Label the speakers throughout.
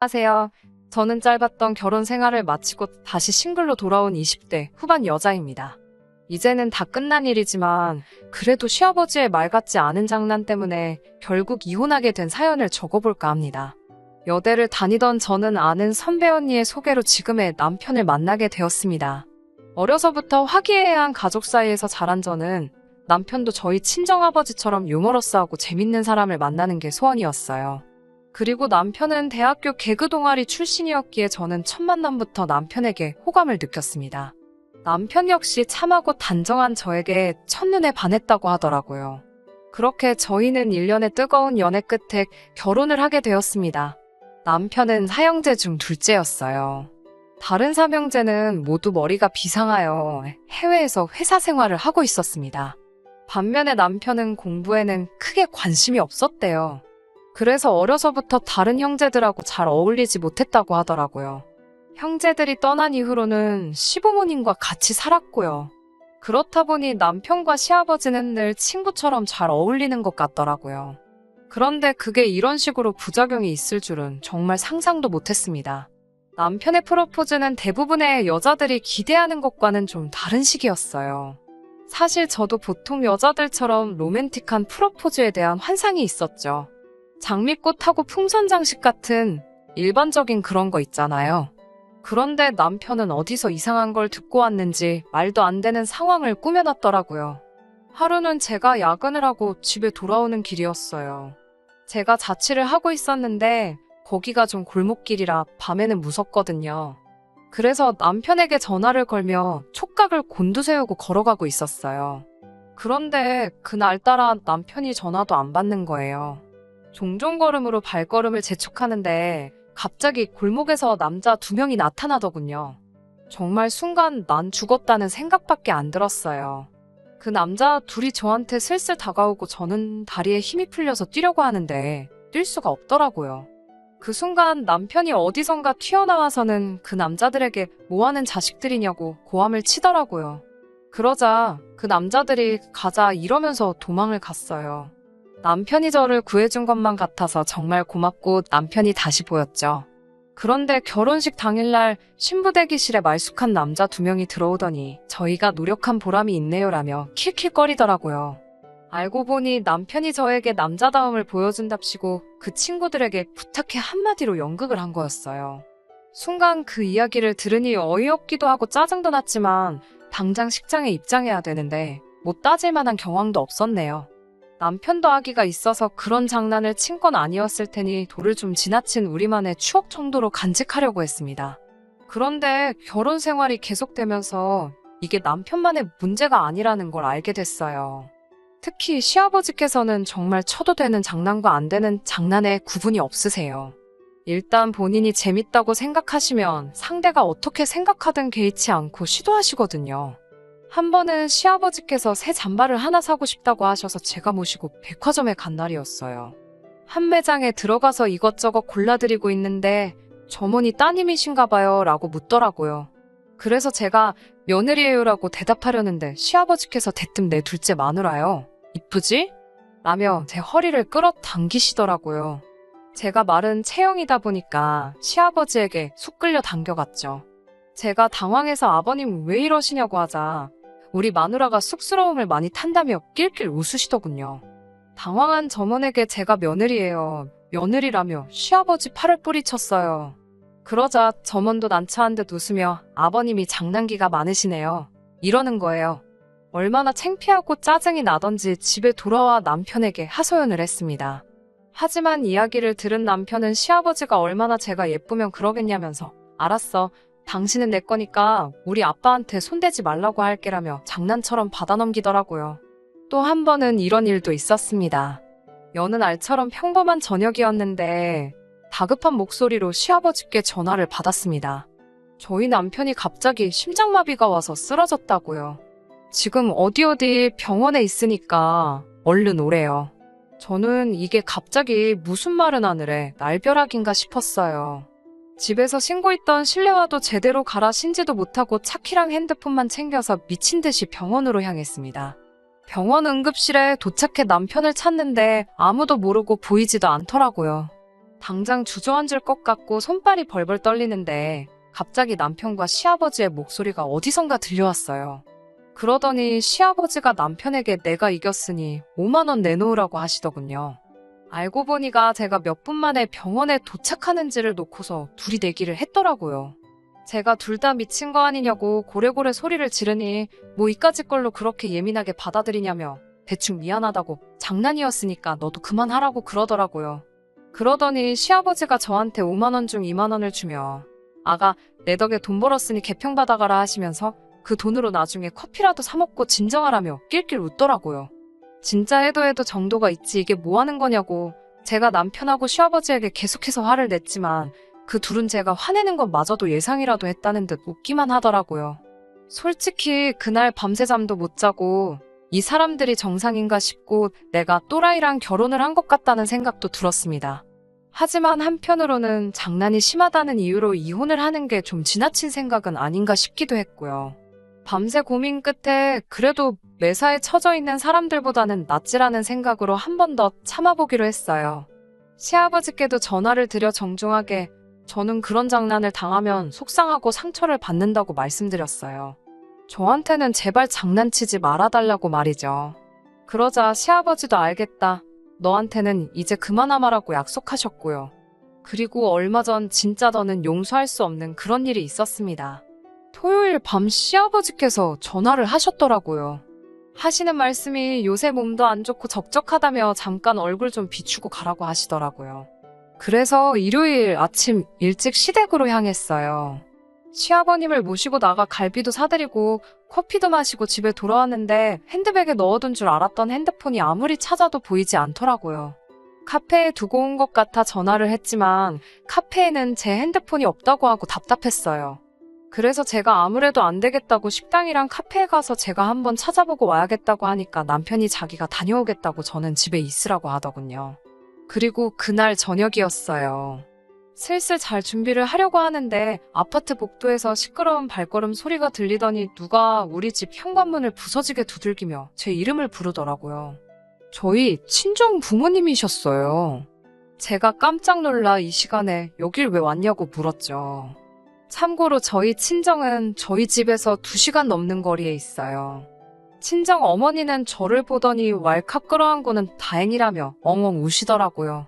Speaker 1: 안녕하세요. 저는 짧았던 결혼 생활을 마치고 다시 싱글로 돌아온 20대 후반 여자입니다. 이제는 다 끝난 일이지만 그래도 시아버지의 말 같지 않은 장난 때문에 결국 이혼하게 된 사연을 적어볼까 합니다. 여대를 다니던 저는 아는 선배 언니의 소개로 지금의 남편을 만나게 되었습니다. 어려서부터 화기애애한 가족 사이에서 자란 저는 남편도 저희 친정아버지처럼 유머러스하고 재밌는 사람을 만나는 게 소원이었어요. 그리고 남편은 대학교 개그 동아리 출신이었기에 저는 첫 만남부터 남편에게 호감을 느꼈습니다. 남편 역시 참하고 단정한 저에게 첫눈에 반했다고 하더라고요. 그렇게 저희는 1년의 뜨거운 연애 끝에 결혼을 하게 되었습니다. 남편은 사형제 중 둘째였어요. 다른 삼형제는 모두 머리가 비상하여 해외에서 회사 생활을 하고 있었습니다. 반면에 남편은 공부에는 크게 관심이 없었대요. 그래서 어려서부터 다른 형제들하고 잘 어울리지 못했다고 하더라고요. 형제들이 떠난 이후로는 시부모님과 같이 살았고요. 그렇다 보니 남편과 시아버지는 늘 친구처럼 잘 어울리는 것 같더라고요. 그런데 그게 이런 식으로 부작용이 있을 줄은 정말 상상도 못했습니다. 남편의 프로포즈는 대부분의 여자들이 기대하는 것과는 좀 다른 식이었어요. 사실 저도 보통 여자들처럼 로맨틱한 프로포즈에 대한 환상이 있었죠. 장미꽃하고 풍선장식 같은 일반적인 그런 거 있잖아요. 그런데 남편은 어디서 이상한 걸 듣고 왔는지 말도 안 되는 상황을 꾸며놨더라고요. 하루는 제가 야근을 하고 집에 돌아오는 길이었어요. 제가 자취를 하고 있었는데 거기가 좀 골목길이라 밤에는 무섭거든요. 그래서 남편에게 전화를 걸며 촉각을 곤두세우고 걸어가고 있었어요. 그런데 그날따라 남편이 전화도 안 받는 거예요. 종종 걸음으로 발걸음을 재촉하는데 갑자기 골목에서 남자 2명이 나타나더군요. 정말 순간 난 죽었다는 생각밖에 안 들었어요. 그 남자 둘이 저한테 슬슬 다가오고 저는 다리에 힘이 풀려서 뛰려고 하는데 뛸 수가 없더라고요. 그 순간 남편이 어디선가 튀어나와서는 그 남자들에게 뭐하는 자식들이냐고 고함을 치더라고요. 그러자 그 남자들이 가자 이러면서 도망을 갔어요. 남편이 저를 구해준 것만 같아서 정말 고맙고 남편이 다시 보였죠. 그런데 결혼식 당일날 신부 대기실에 말쑥한 남자 2명이 들어오더니 저희가 노력한 보람이 있네요라며 킬킬거리더라고요. 알고 보니 남편이 저에게 남자다움을 보여준답시고 그 친구들에게 부탁해 한마디로 연극을 한 거였어요. 순간 그 이야기를 들으니 어이없기도 하고 짜증도 났지만 당장 식장에 입장해야 되는데 뭐 따질 만한 경황도 없었네요. 남편도 아기가 있어서 그런 장난을 친 건 아니었을 테니 도를 좀 지나친 우리만의 추억 정도로 간직하려고 했습니다. 그런데 결혼 생활이 계속되면서 이게 남편만의 문제가 아니라는 걸 알게 됐어요. 특히 시아버지께서는 정말 쳐도 되는 장난과 안 되는 장난에 구분이 없으세요. 일단 본인이 재밌다고 생각하시면 상대가 어떻게 생각하든 개의치 않고 시도하시거든요. 한 번은 시아버지께서 새 잠바를 하나 사고 싶다고 하셔서 제가 모시고 백화점에 간 날이었어요. 한 매장에 들어가서 이것저것 골라드리고 있는데 점원이 따님이신가 봐요 라고 묻더라고요. 그래서 제가 며느리예요라고 대답하려는데 시아버지께서 대뜸 내 둘째 마누라요. 이쁘지? 라며 제 허리를 끌어당기시더라고요. 제가 마른 체형이다 보니까 시아버지에게 쑥 끌려 당겨갔죠. 제가 당황해서 아버님 왜 이러시냐고 하자 우리 마누라가 쑥스러움을 많이 탄다며 낄낄 웃으시더군요. 당황한 점원에게 제가 며느리예요. 며느리라며 시아버지 팔을 뿌리쳤어요. 그러자 점원도 난처한 듯 웃으며 아버님이 장난기가 많으시네요. 이러는 거예요. 얼마나 창피하고 짜증이 나던지 집에 돌아와 남편에게 하소연을 했습니다. 하지만 이야기를 들은 남편은 시아버지가 얼마나 제가 예쁘면 그러겠냐면서 알았어. 당신은 내 거니까 우리 아빠한테 손대지 말라고 할게라며 장난처럼 받아넘기더라고요. 또 한 번은 이런 일도 있었습니다. 여느 날처럼 평범한 저녁이었는데 다급한 목소리로 시아버지께 전화를 받았습니다. 저희 남편이 갑자기 심장마비가 와서 쓰러졌다고요. 지금 어디 병원에 있으니까 얼른 오래요. 저는 이게 갑자기 무슨 말은 하늘에 날벼락인가 싶었어요. 집에서 신고 있던 실내화도 제대로 갈아 신지도 못하고 차키랑 핸드폰만 챙겨서 미친 듯이 병원으로 향했습니다. 병원 응급실에 도착해 남편을 찾는데 아무도 모르고 보이지도 않더라고요. 당장 주저앉을 것 같고 손발이 벌벌 떨리는데 갑자기 남편과 시아버지의 목소리가 어디선가 들려왔어요. 그러더니 시아버지가 남편에게 내가 이겼으니 5만 원 내놓으라고 하시더군요. 알고 보니까 제가 몇 분 만에 병원에 도착하는지를 놓고서 둘이 내기를 했더라고요. 제가 둘 다 미친 거 아니냐고 고래고래 소리를 지르니 뭐 이까짓 걸로 그렇게 예민하게 받아들이냐며 대충 미안하다고 장난이었으니까 너도 그만하라고 그러더라고요. 그러더니 시아버지가 저한테 5만 원 중 2만 원을 주며 아가 내 덕에 돈 벌었으니 개평 받아가라 하시면서 그 돈으로 나중에 커피라도 사 먹고 진정하라며 낄낄 웃더라고요. 진짜 해도 정도가 있지 이게 뭐 하는 거냐고 제가 남편하고 시아버지에게 계속해서 화를 냈지만 그 둘은 제가 화내는 것마저도 예상이라도 했다는 듯 웃기만 하더라고요. 솔직히 그날 밤새 잠도 못 자고 이 사람들이 정상인가 싶고 내가 또라이랑 결혼을 한 것 같다는 생각도 들었습니다. 하지만 한편으로는 장난이 심하다는 이유로 이혼을 하는 게 좀 지나친 생각은 아닌가 싶기도 했고요. 밤새 고민 끝에 그래도 매사에 처져 있는 사람들보다는 낫지라는 생각으로 한 번 더 참아보기로 했어요. 시아버지께도 전화를 드려 정중하게 저는 그런 장난을 당하면 속상하고 상처를 받는다고 말씀드렸어요. 저한테는 제발 장난치지 말아달라고 말이죠. 그러자 시아버지도 알겠다. 너한테는 이제 그만하마라고 약속하셨고요. 그리고 얼마 전 진짜 더는 용서할 수 없는 그런 일이 있었습니다. 토요일 밤 시아버지께서 전화를 하셨더라고요. 하시는 말씀이 요새 몸도 안 좋고 적적하다며 잠깐 얼굴 좀 비추고 가라고 하시더라고요. 그래서 일요일 아침 일찍 시댁으로 향했어요. 시아버님을 모시고 나가 갈비도 사드리고 커피도 마시고 집에 돌아왔는데 핸드백에 넣어둔 줄 알았던 핸드폰이 아무리 찾아도 보이지 않더라고요. 카페에 두고 온 것 같아 전화를 했지만 카페에는 제 핸드폰이 없다고 하고 답답했어요. 그래서 제가 아무래도 안 되겠다고 식당이랑 카페에 가서 제가 한번 찾아보고 와야겠다고 하니까 남편이 자기가 다녀오겠다고 저는 집에 있으라고 하더군요. 그리고 그날 저녁이었어요. 슬슬 잘 준비를 하려고 하는데 아파트 복도에서 시끄러운 발걸음 소리가 들리더니 누가 우리 집 현관문을 부서지게 두들기며 제 이름을 부르더라고요. 저희 친정 부모님이셨어요. 제가 깜짝 놀라 이 시간에 여길 왜 왔냐고 물었죠. 참고로 저희 친정은 저희 집에서 2시간 넘는 거리에 있어요. 친정 어머니는 저를 보더니 왈칵 끌어안고는 다행이라며 엉엉 우시더라고요.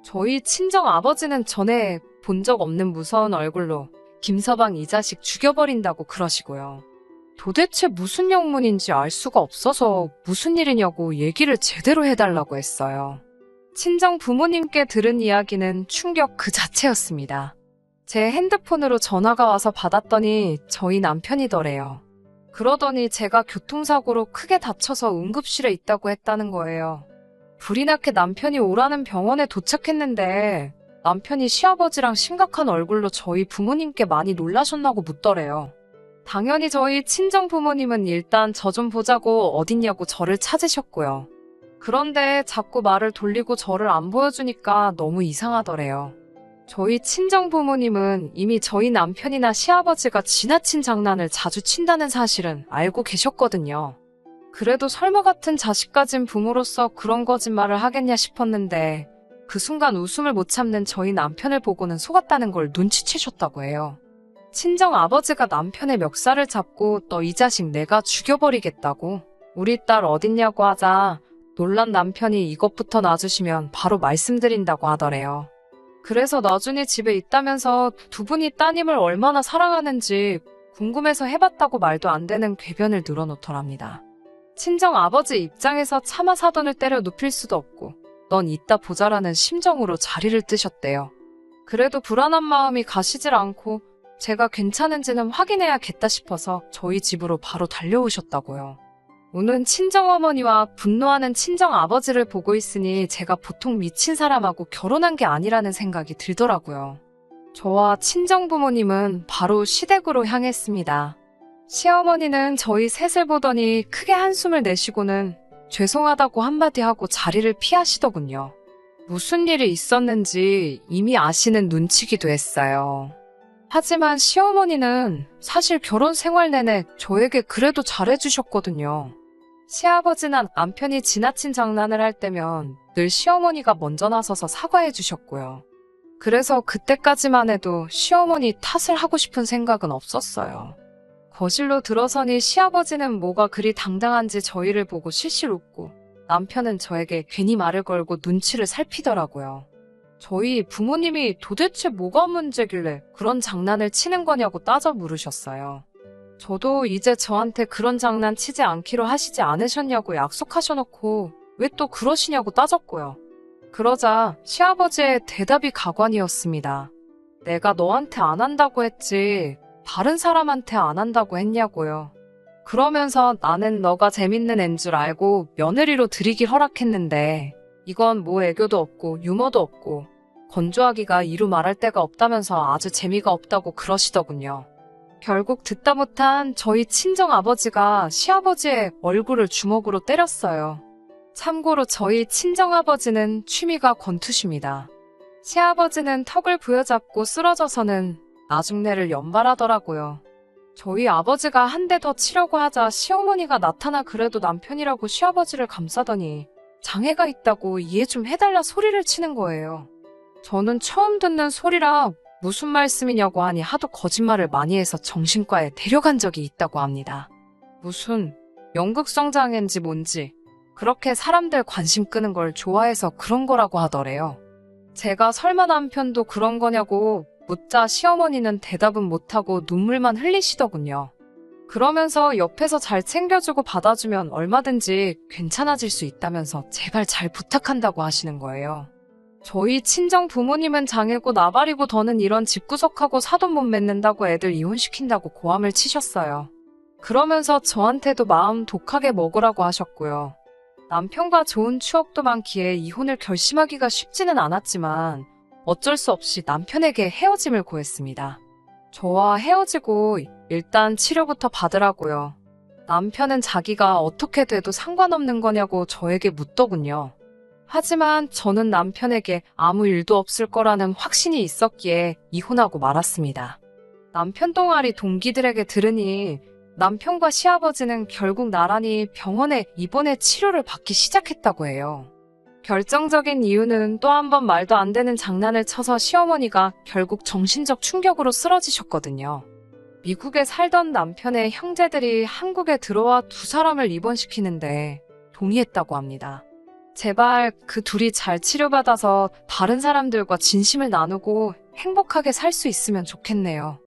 Speaker 1: 저희 친정 아버지는 전에 본 적 없는 무서운 얼굴로 김서방 이 자식 죽여버린다고 그러시고요. 도대체 무슨 영문인지 알 수가 없어서 무슨 일이냐고 얘기를 제대로 해달라고 했어요. 친정 부모님께 들은 이야기는 충격 그 자체였습니다. 제 핸드폰으로 전화가 와서 받았더니 저희 남편이더래요. 그러더니 제가 교통사고로 크게 다쳐서 응급실에 있다고 했다는 거예요. 불이 나게 남편이 오라는 병원에 도착했는데 남편이 시아버지랑 심각한 얼굴로 저희 부모님께 많이 놀라셨나고 묻더래요. 당연히 저희 친정 부모님은 일단 저 좀 보자고 어딨냐고 저를 찾으셨고요. 그런데 자꾸 말을 돌리고 저를 안 보여주니까 너무 이상하더래요. 저희 친정 부모님은 이미 저희 남편이나 시아버지가 지나친 장난을 자주 친다는 사실은 알고 계셨거든요. 그래도 설마 같은 자식 가진 부모로서 그런 거짓말을 하겠냐 싶었는데 그 순간 웃음을 못 참는 저희 남편을 보고는 속았다는 걸 눈치채셨다고 해요. 친정 아버지가 남편의 멱살을 잡고 너 이 자식 내가 죽여버리겠다고 우리 딸 어딨냐고 하자 놀란 남편이 이것부터 놔주시면 바로 말씀드린다고 하더래요. 그래서 나중에 집에 있다면서 두 분이 따님을 얼마나 사랑하는지 궁금해서 해봤다고 말도 안 되는 궤변을 늘어놓더랍니다. 친정 아버지 입장에서 차마 사돈을 때려 눕힐 수도 없고 넌 이따 보자라는 심정으로 자리를 뜨셨대요. 그래도 불안한 마음이 가시질 않고 제가 괜찮은지는 확인해야겠다 싶어서 저희 집으로 바로 달려오셨다고요. 우는 친정어머니와 분노하는 친정아버지를 보고 있으니 제가 보통 미친 사람하고 결혼한 게 아니라는 생각이 들더라고요. 저와 친정부모님은 바로 시댁으로 향했습니다. 시어머니는 저희 셋을 보더니 크게 한숨을 내쉬고는 죄송하다고 한마디 하고 자리를 피하시더군요. 무슨 일이 있었는지 이미 아시는 눈치기도 했어요. 하지만 시어머니는 사실 결혼 생활 내내 저에게 그래도 잘해주셨거든요. 시아버지나 남편이 지나친 장난을 할 때면 늘 시어머니가 먼저 나서서 사과해 주셨고요. 그래서 그때까지만 해도 시어머니 탓을 하고 싶은 생각은 없었어요. 거실로 들어서니 시아버지는 뭐가 그리 당당한지 저희를 보고 실실 웃고 남편은 저에게 괜히 말을 걸고 눈치를 살피더라고요. 저희 부모님이 도대체 뭐가 문제길래 그런 장난을 치는 거냐고 따져 물으셨어요. 저도 이제 저한테 그런 장난 치지 않기로 하시지 않으셨냐고 약속하셔놓고 왜 또 그러시냐고 따졌고요. 그러자 시아버지의 대답이 가관이었습니다. 내가 너한테 안 한다고 했지 다른 사람한테 안 한다고 했냐고요. 그러면서 나는 너가 재밌는 앤 줄 알고 며느리로 들이길 허락했는데 이건 뭐 애교도 없고 유머도 없고 건조하기가 이루 말할 데가 없다면서 아주 재미가 없다고 그러시더군요. 결국 듣다 못한 저희 친정아버지가 시아버지의 얼굴을 주먹으로 때렸어요. 참고로 저희 친정아버지는 취미가 권투십니다. 시아버지는 턱을 부여잡고 쓰러져서는 나중내를 연발하더라고요. 저희 아버지가 한 대 더 치려고 하자 시어머니가 나타나 그래도 남편이라고 시아버지를 감싸더니 장애가 있다고 이해 좀 해달라 소리를 치는 거예요. 저는 처음 듣는 소리라 무슨 말씀이냐고 하니 하도 거짓말을 많이 해서 정신과에 데려간 적이 있다고 합니다. 무슨 연극성 장애인지 뭔지 그렇게 사람들 관심 끄는 걸 좋아해서 그런 거라고 하더래요. 제가 설마 남편도 그런 거냐고 묻자 시어머니는 대답은 못하고 눈물만 흘리시더군요. 그러면서 옆에서 잘 챙겨주고 받아주면 얼마든지 괜찮아질 수 있다면서 제발 잘 부탁한다고 하시는 거예요. 저희 친정 부모님은 장애고 나발이고 더는 이런 집구석하고 사돈 못 맺는다고 애들 이혼시킨다고 고함을 치셨어요. 그러면서 저한테도 마음 독하게 먹으라고 하셨고요. 남편과 좋은 추억도 많기에 이혼을 결심하기가 쉽지는 않았지만 어쩔 수 없이 남편에게 헤어짐을 고했습니다. 저와 헤어지고 일단 치료부터 받으라고요. 남편은 자기가 어떻게 돼도 상관없는 거냐고 저에게 묻더군요. 하지만 저는 남편에게 아무 일도 없을 거라는 확신이 있었기에 이혼하고 말았습니다. 남편 동아리 동기들에게 들으니 남편과 시아버지는 결국 나란히 병원에 입원해 치료를 받기 시작했다고 해요. 결정적인 이유는 또 한 번 말도 안 되는 장난을 쳐서 시어머니가 결국 정신적 충격으로 쓰러지셨거든요. 미국에 살던 남편의 형제들이 한국에 들어와 두 사람을 입원시키는데 동의했다고 합니다. 제발 그 둘이 잘 치료받아서 다른 사람들과 진심을 나누고 행복하게 살 수 있으면 좋겠네요.